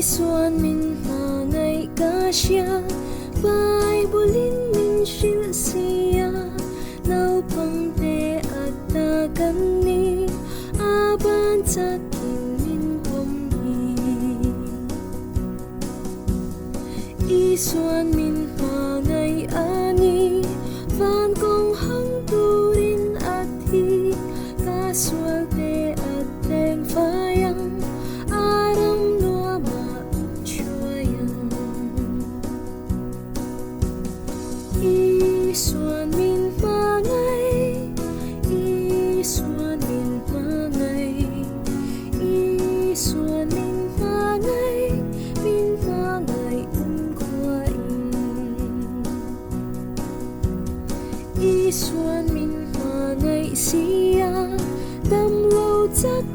Isuan min hmangaih ka siya, Bible-in min shil siya, naupang te at tagani, aban sakin min pumhi. Isuan min hmangaih ani, van kong hang turin at hi, kaswal te at teng fayang, aram noa mautsyayang. Isuan min hmangaih, Isuan min hmangaih, Isuan min hmangaih, min hmangaih ungkwain. Isuan min hmangaih siya, damlo tsak